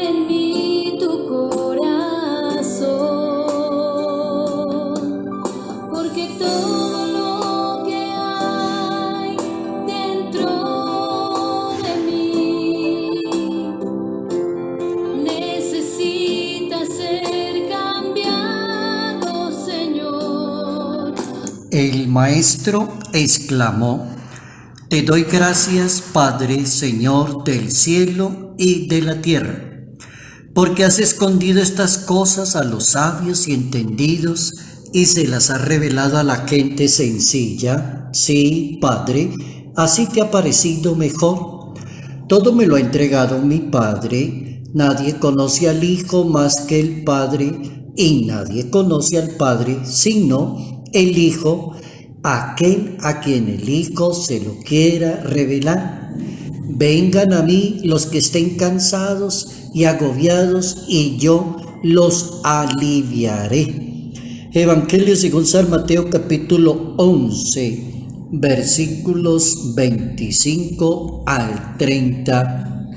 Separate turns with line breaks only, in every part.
en mí tu corazón, porque todo lo que hay dentro de mí necesita ser cambiado, Señor.
El maestro exclamó: Te doy gracias, Padre, Señor del cielo y de la tierra, porque has escondido estas cosas a los sabios y entendidos y se las has revelado a la gente sencilla. Sí, Padre, así te ha parecido mejor. Todo me lo ha entregado mi Padre. Nadie conoce al Hijo más que el Padre, y nadie conoce al Padre sino el Hijo, aquel a quien el Hijo se lo quiera revelar. Vengan a mí los que estén cansados y agobiados, y yo los aliviaré. Evangelio según San Mateo capítulo 11, versículos 25 al 30.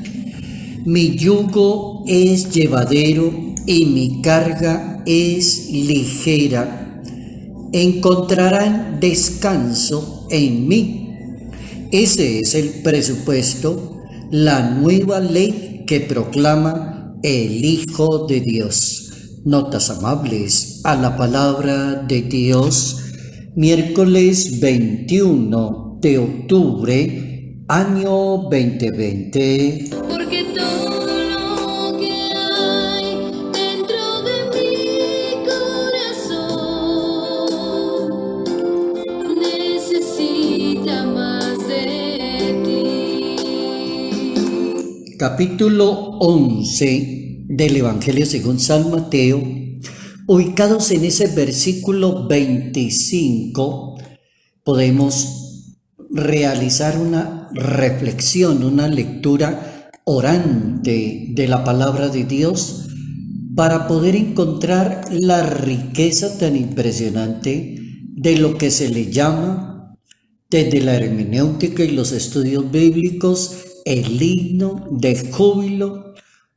Mi yugo es llevadero y mi carga es ligera. Encontrarán descanso en mí. Ese es el presupuesto, la nueva ley que proclama el Hijo de Dios. Notas amables a la palabra de Dios, miércoles 21 de octubre, año 2020.
Porque todo lo que hay dentro de mi corazón necesita más de ti.
Capítulo 11 del Evangelio según San Mateo, ubicados en ese versículo 25, podemos realizar una reflexión, una lectura orante de la palabra de Dios para poder encontrar la riqueza tan impresionante de lo que se le llama, desde la hermenéutica y los estudios bíblicos, el himno de júbilo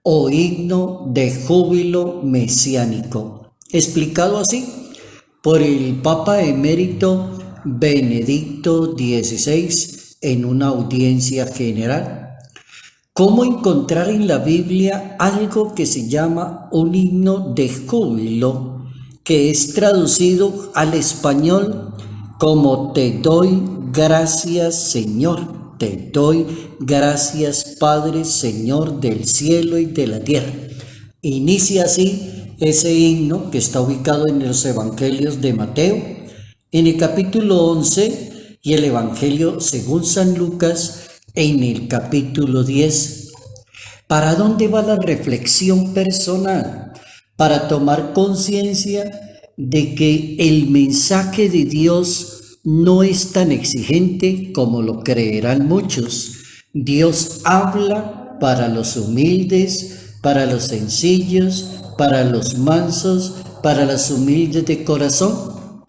o himno de júbilo mesiánico, explicado así por el Papa emérito Benedicto XVI en una audiencia general. ¿Cómo encontrar en la Biblia algo que se llama un himno de júbilo, que es traducido al español como Te doy gracias, Señor? Te doy gracias, Padre, Señor del cielo y de la tierra. Inicia así ese himno que está ubicado en los Evangelios de Mateo, en el capítulo 11, y el Evangelio según San Lucas en el capítulo 10. ¿Para dónde va la reflexión personal? Para tomar conciencia de que el mensaje de Dios no es tan exigente como lo creerán muchos. Dios habla para los humildes, para los sencillos, para los mansos, para los humildes de corazón.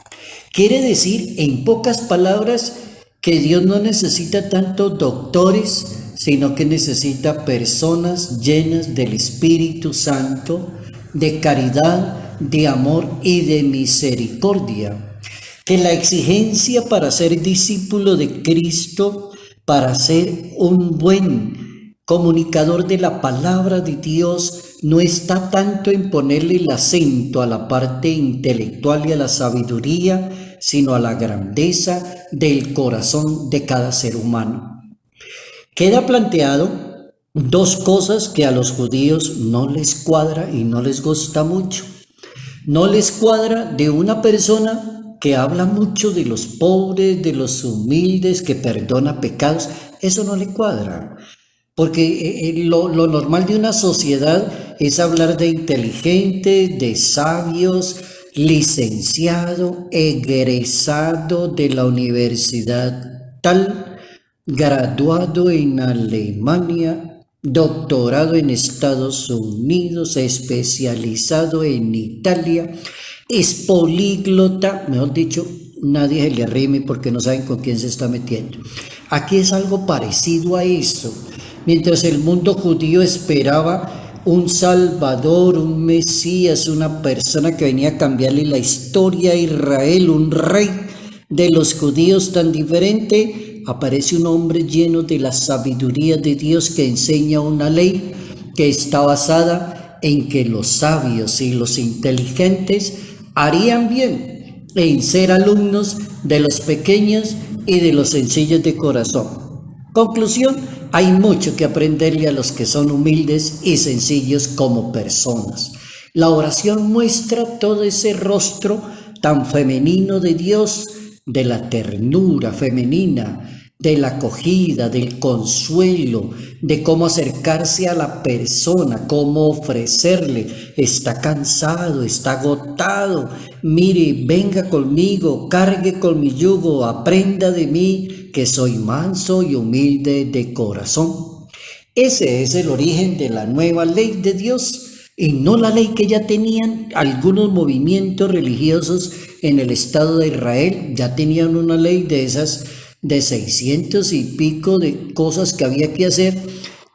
Quiere decir, en pocas palabras, que Dios no necesita tanto doctores, sino que necesita personas llenas del Espíritu Santo, de caridad, de amor y de misericordia. Que la exigencia para ser discípulo de Cristo, para ser un buen comunicador de la palabra de Dios, no está tanto en ponerle el acento a la parte intelectual y a la sabiduría, sino a la grandeza del corazón de cada ser humano. Queda planteado dos cosas que a los judíos no les cuadra y no les gusta mucho. No les cuadra de una persona que habla mucho de los pobres, de los humildes, que perdona pecados. Eso no le cuadra, porque lo normal de una sociedad es hablar de inteligente, de sabios, licenciado, egresado de la universidad tal, graduado en Alemania, doctorado en Estados Unidos, especializado en Italia, es políglota, mejor dicho, nadie se le arrime porque no saben con quién se está metiendo. Aquí es algo parecido a eso. Mientras el mundo judío esperaba un Salvador, un Mesías, una persona que venía a cambiarle la historia a Israel, un rey de los judíos tan diferente, aparece un hombre lleno de la sabiduría de Dios que enseña una ley que está basada en que los sabios y los inteligentes harían bien en ser alumnos de los pequeños y de los sencillos de corazón. Conclusión, hay mucho que aprenderle a los que son humildes y sencillos como personas. La oración muestra todo ese rostro tan femenino de Dios, de la ternura femenina, de la acogida, del consuelo, de cómo acercarse a la persona, cómo ofrecerle. Está cansado, está agotado. Mire, venga conmigo, cargue con mi yugo, aprenda de mí, que soy manso y humilde de corazón. Ese es el origen de la nueva ley de Dios y no la ley que ya tenían algunos movimientos religiosos en el Estado de Israel. Ya tenían una ley de esas de 600 y pico de cosas que había que hacer,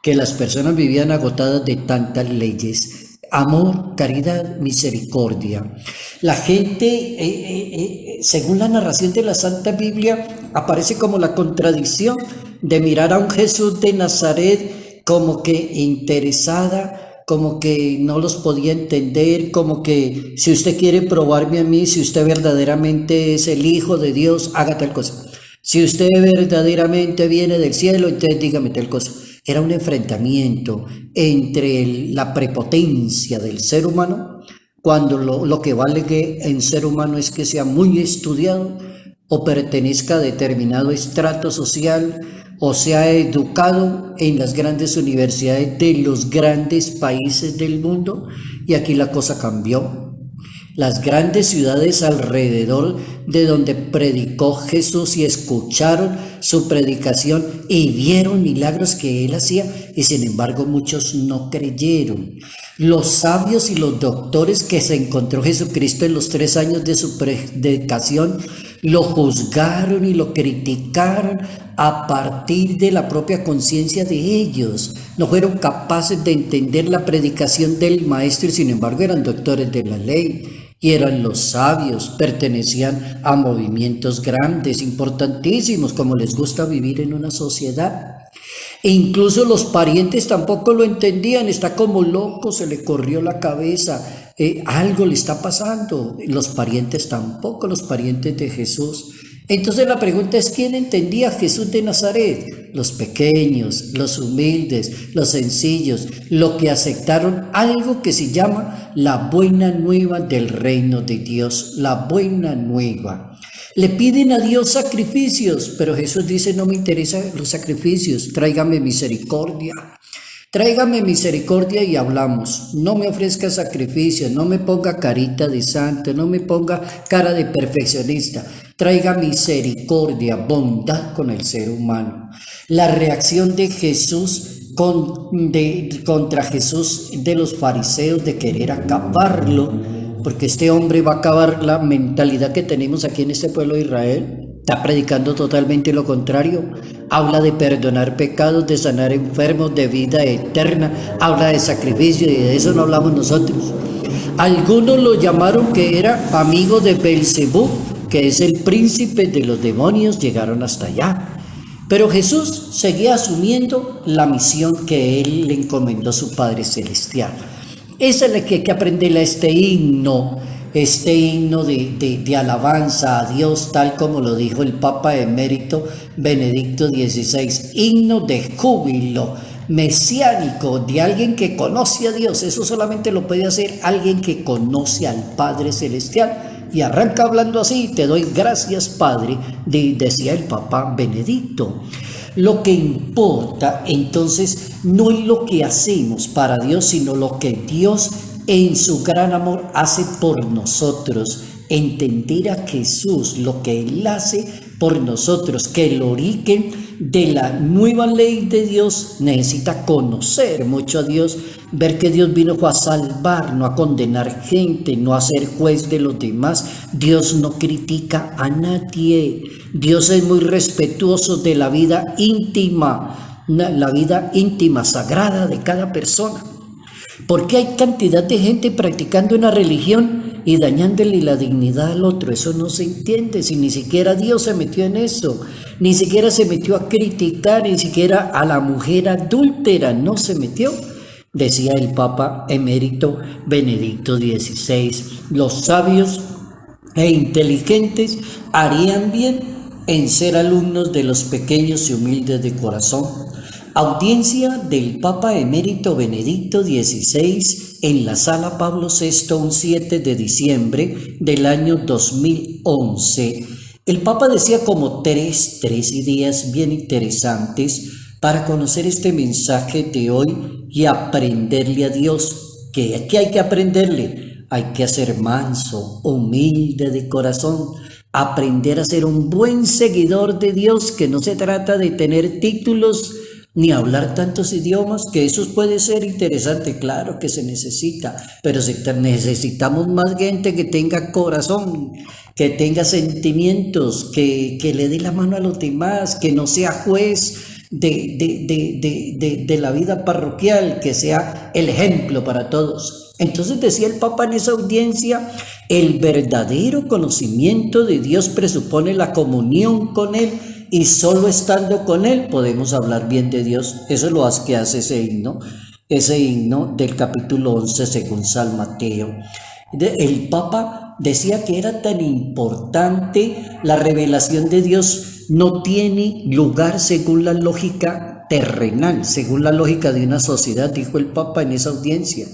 que las personas vivían agotadas de tantas leyes. Amor, caridad, misericordia. La gente, según la narración de la Santa Biblia, aparece como la contradicción de mirar a un Jesús de Nazaret como que interesada, como que no los podía entender, como que si usted quiere probarme a mí, si usted verdaderamente es el Hijo de Dios, haga tal cosa. Si usted verdaderamente viene del cielo, entonces dígame tal cosa. Era un enfrentamiento entre la prepotencia del ser humano, cuando lo que vale que en ser humano es que sea muy estudiado o pertenezca a determinado estrato social o sea educado en las grandes universidades de los grandes países del mundo. Y aquí la cosa cambió. Las grandes ciudades alrededor de donde predicó Jesús y escucharon su predicación y vieron milagros que él hacía, y sin embargo muchos no creyeron. Los sabios y los doctores que se encontró Jesucristo en los 3 años de su predicación lo juzgaron y lo criticaron a partir de la propia conciencia de ellos. No fueron capaces de entender la predicación del maestro y sin embargo eran doctores de la ley. Y eran los sabios, pertenecían a movimientos grandes, importantísimos, como les gusta vivir en una sociedad. E incluso los parientes tampoco lo entendían, está como loco, se le corrió la cabeza, algo le está pasando. Los parientes tampoco, los parientes de Jesús. Entonces la pregunta es, ¿quién entendía a Jesús de Nazaret? Los pequeños, los humildes, los sencillos, los que aceptaron algo que se llama la buena nueva del reino de Dios, la buena nueva. Le piden a Dios sacrificios, pero Jesús dice, no me interesan los sacrificios, tráigame misericordia. Tráigame misericordia y hablamos. No me ofrezca sacrificio, no me ponga carita de santo, no me ponga cara de perfeccionista. Traiga misericordia, bondad con el ser humano. La reacción de Jesús contra Jesús de los fariseos de querer acabarlo, porque este hombre va a acabar la mentalidad que tenemos aquí en este pueblo de Israel. Está predicando totalmente lo contrario. Habla de perdonar pecados, de sanar enfermos, de vida eterna. Habla de sacrificio y de eso no hablamos nosotros. Algunos lo llamaron que era amigo de Belcebú, que es el príncipe de los demonios. Llegaron hasta allá. Pero Jesús seguía asumiendo la misión que él le encomendó su Padre Celestial. Esa es la que hay que aprenderle a este himno de alabanza a Dios, tal como lo dijo el Papa emérito Benedicto XVI, himno de júbilo mesiánico de alguien que conoce a Dios. Eso solamente lo puede hacer alguien que conoce al Padre Celestial. Y arranca hablando así: te doy gracias, Padre, decía el Papa Benedicto. Lo que importa entonces no es lo que hacemos para Dios, sino lo que Dios en su gran amor hace por nosotros. Entender a Jesús, lo que Él hace por nosotros, que el origen de la nueva ley de Dios necesita conocer mucho a Dios, ver que Dios vino a salvar, no a condenar gente, no a ser juez de los demás. Dios no critica a nadie. Dios es muy respetuoso de la vida íntima sagrada de cada persona. ¿Por qué hay cantidad de gente practicando una religión y dañándole la dignidad al otro? Eso no se entiende, si ni siquiera Dios se metió en eso, ni siquiera se metió a criticar, ni siquiera a la mujer adúltera, no se metió. Decía el Papa Emérito Benedicto XVI, los sabios e inteligentes harían bien en ser alumnos de los pequeños y humildes de corazón. Audiencia del Papa Emérito Benedicto XVI en la Sala Pablo VI, un 7 de diciembre del año 2011. El Papa decía como tres ideas bien interesantes para conocer este mensaje de hoy y aprenderle a Dios. ¿Qué hay que aprenderle? Hay que ser manso, humilde de corazón, aprender a ser un buen seguidor de Dios, que no se trata de tener títulos ni hablar tantos idiomas, que eso puede ser interesante, claro que se necesita, pero necesitamos más gente que tenga corazón, que tenga sentimientos, que le dé la mano a los demás, que no sea juez de la vida parroquial, que sea el ejemplo para todos. Entonces decía el Papa en esa audiencia, el verdadero conocimiento de Dios presupone la comunión con Él, y solo estando con Él podemos hablar bien de Dios. Eso es lo que hace ese himno del capítulo 11 según San Mateo. El Papa decía que era tan importante la revelación de Dios, no tiene lugar según la lógica terrenal, según la lógica de una sociedad, dijo el Papa en esa audiencia.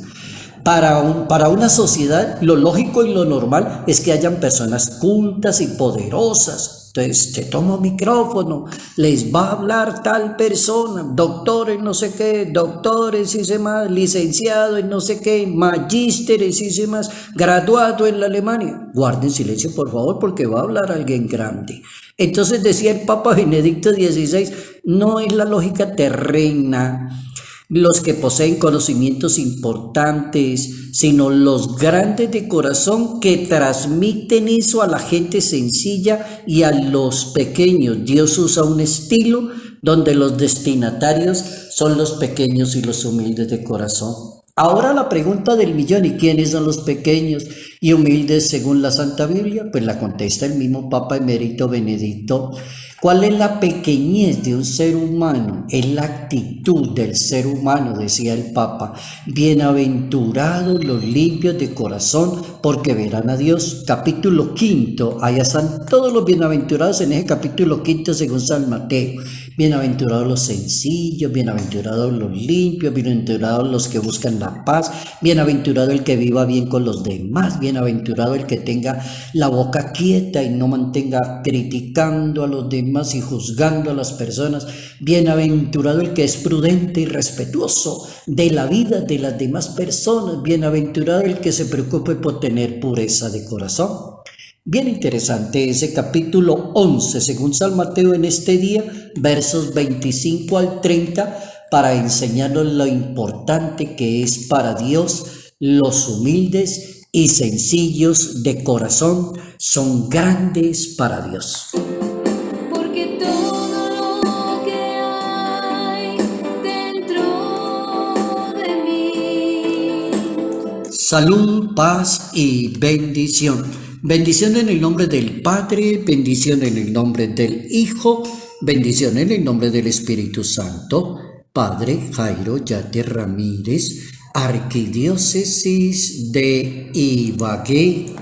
Para una sociedad, lo lógico y lo normal es que hayan personas cultas y poderosas. Entonces, se toma un micrófono, les va a hablar tal persona, doctores no sé qué, doctores y demás, licenciado en no sé qué, magísteres y demás, graduado en la Alemania. Guarden silencio, por favor, porque va a hablar alguien grande. Entonces decía el Papa Benedicto XVI, no es la lógica terrena los que poseen conocimientos importantes, sino los grandes de corazón que transmiten eso a la gente sencilla y a los pequeños. Dios usa un estilo donde los destinatarios son los pequeños y los humildes de corazón. Ahora la pregunta del millón, ¿y quiénes son los pequeños y humildes según la Santa Biblia? Pues la contesta el mismo Papa Emérito Benedicto. ¿Cuál es la pequeñez de un ser humano? Es la actitud del ser humano, decía el Papa. Bienaventurados los limpios de corazón, porque verán a Dios. Capítulo 5, allá están todos los bienaventurados en ese capítulo 5 según San Mateo. Bienaventurados los sencillos, bienaventurados los limpios, bienaventurados los que buscan la paz, bienaventurado el que viva bien con los demás, bienaventurado el que tenga la boca quieta y no mantenga criticando a los demás y juzgando a las personas, bienaventurado el que es prudente y respetuoso de la vida de las demás personas, bienaventurado el que se preocupe por tener pureza de corazón. Bien interesante ese capítulo 11 según San Mateo en este día, versos 25 al 30, para enseñarnos lo importante que es para Dios los humildes y sencillos de corazón, son grandes para Dios.
Porque todo lo que hay dentro de mí.
Salud, paz y bendición. Bendición en el nombre del Padre, bendición en el nombre del Hijo, bendición en el nombre del Espíritu Santo. Padre Jairo Yate Ramírez, Arquidiócesis de Ibagué,